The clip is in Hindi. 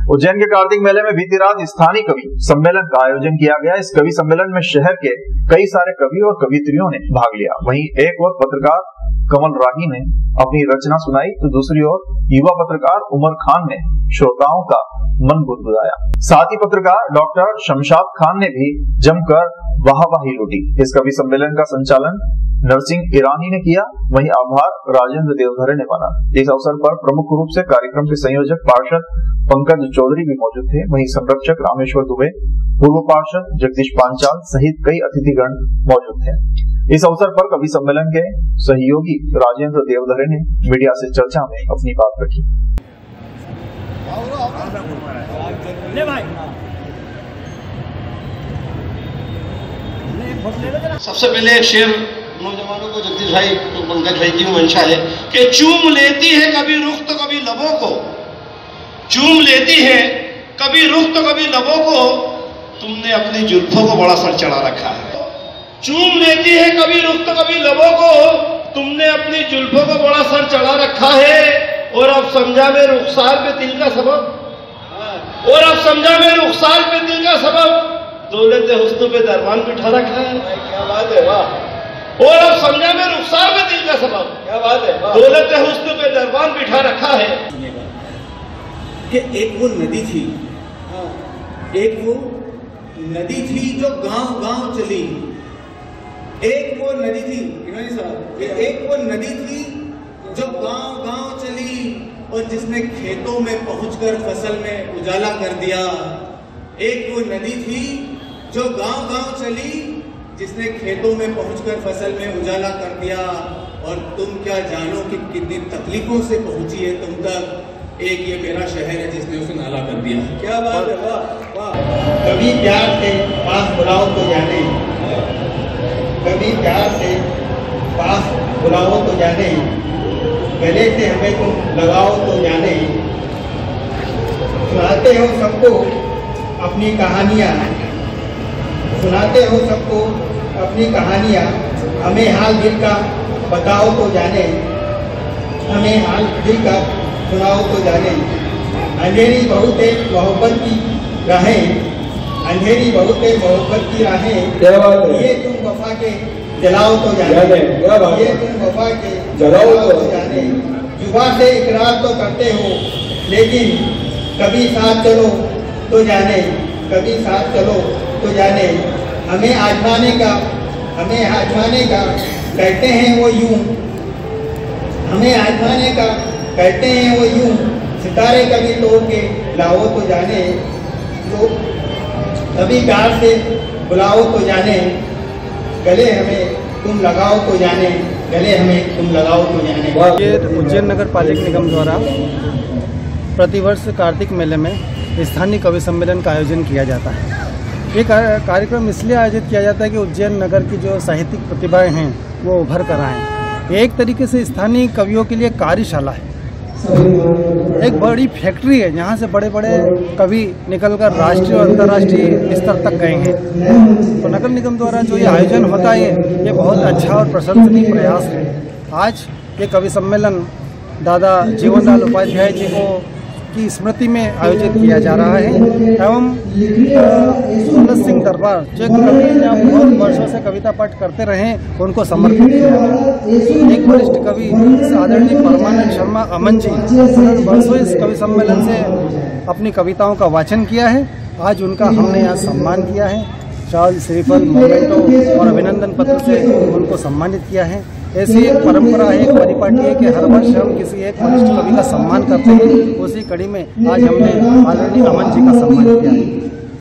उज्जैन के कार्तिक मेले में बीती रात स्थानीय कवि सम्मेलन का आयोजन किया गया। इस कवि सम्मेलन में शहर के कई सारे कवि और कवियत्रियों ने भाग लिया। वहीं एक ओर पत्रकार कमल राही ने अपनी रचना सुनाई तो दूसरी ओर युवा पत्रकार उमर खान ने श्रोताओं का मन गुदगुदाया। साथ ही पत्रकार डॉक्टर शमशाद खान ने भी जमकर वाहवाही लूटी। इस कवि सम्मेलन का संचालन नरसिंह ईरानी ने किया, वहीं आभार राजेंद्र देवधरे ने माना। इस अवसर पर प्रमुख रूप से कार्यक्रम के संयोजक पार्षद पंकज चौधरी भी मौजूद थे। वहीं संरक्षक रामेश्वर दुबे, पूर्व पार्षद जगदीश पांचाल सहित कई अतिथिगण मौजूद थे। इस अवसर पर कवि सम्मेलन के सहयोगी राजेंद्र देवधरे ने मीडिया से चर्चा में अपनी बात रखी। सबसे पहले एक शेर नौजवानों को जगदीश भाई तो पंकज भाई की मंशा है कि चूम लेती है कभी रुख तो कभी लबों को, चूम लेती है कभी रुख तो कभी लबों को, तुमने अपनी जुल्फों को बड़ा सर चढ़ा रखा है। चूम लेती है कभी रुख तो कभी लबों को, तुमने अपनी जुल्फों को बड़ा सर चढ़ा रखा है। और अब समझा मैं रुखसार पे दिल का सबब, और अब समझा मैं रुखसार पे दिल का सबब, दौलत हुस्न पे दरबान बिठा रखा है। क्या बात है, वाह। और अब समझा मैं रुखसार पे दिल का सबब, क्या बात है, दौलत हुस्न पे दरबान बिठा रखा है। कि एक वो नदी थी, एक वो नदी थी जो गांव गांव चली। एक वो नदी थी, इन्होंने साहब, एक वो नदी थी जो गांव गांव चली और जिसने खेतों में पहुंचकर फसल में उजाला कर दिया। एक वो नदी थी जो गांव गांव चली, जिसने खेतों में पहुंचकर फसल में उजाला कर दिया। और तुम क्या जानो कि कितनी तकलीफों से पहुंची है तुम तक। एक ये मेरा शहर है जिसने उसे नाला कर दिया। क्या बात है, वाह वाह। कभी प्यार से पास बुलाओ तो जाने, कभी प्यार से पास बुलाओ तो जाने, गले से हमें तुम लगाओ तो जाने। सुनाते हो सबको अपनी कहानियाँ, सुनाते हो सबको अपनी कहानियाँ, हमें हाल दिल का बताओ तो जाने, हमें हाल दिल का सुनाओ तो जाने। अंधेरी बहुत है मोहब्बत की राहें, अंधेरी बहुत है मोहब्बत की राहें, ये तुम वफा के जलाओ तो जाने, ये तुम वफा के जलाओ तो जाने। जुबान से इकरार तो करते हो लेकिन कभी साथ चलो तो जाने, कभी साथ चलो तो जाने। हमें आजमाने का, हमें आजमाने का कहते हैं वो यूं, हमें आजमाने का कहते हैं वो यूं। सितारे कभी तोड़ के लाओ तो जाने, तो कभी प्यार से बुलाओ तो जाने, गले हमें तुम लगाओ तो जाने, गले हमें तुम लगाओ तो जाने। ये उज्जैन नगर पालिका निगम द्वारा प्रतिवर्ष कार्तिक मेले में स्थानीय कवि सम्मेलन का आयोजन किया जाता है। ये कार्यक्रम इसलिए आयोजित किया जाता है कि उज्जैन नगर की जो साहित्यिक प्रतिभाएं हैं वो उभर कर आएँ। एक तरीके से स्थानीय कवियों के लिए कार्यशाला है, एक बड़ी फैक्ट्री है जहाँ से बड़े बड़े कवि निकलकर राष्ट्रीय और अंतर्राष्ट्रीय स्तर तक गए हैं। तो नगर निगम द्वारा जो ये आयोजन होता है ये बहुत अच्छा और प्रशंसनीय प्रयास है। आज ये कवि सम्मेलन दादा जीवनलाल उपाध्याय जी को की स्मृति में आयोजित किया जा रहा है एवं दौलत सिंह दरबार जो कवि जहाँ बहुत वर्षों से कविता पाठ करते रहे उनको समर्पित किया। एक वरिष्ठ कवि आदरणीय परमानंद शर्मा अमन जी वर्षों इस कवि सम्मेलन से अपनी कविताओं का वाचन किया है। आज उनका हमने यहाँ सम्मान किया है, शाल, श्रीफल, मोमेंटो और अभिनंदन पत्र से उनको सम्मानित किया है। ऐसी एक परंपरा है, एक परिपाटी है कि हर वर्ष हम किसी एक वरिष्ठ कवि का सम्मान करते हैं। उसी कड़ी में आज हमने आदरणीय अमन जी का सम्मान किया है।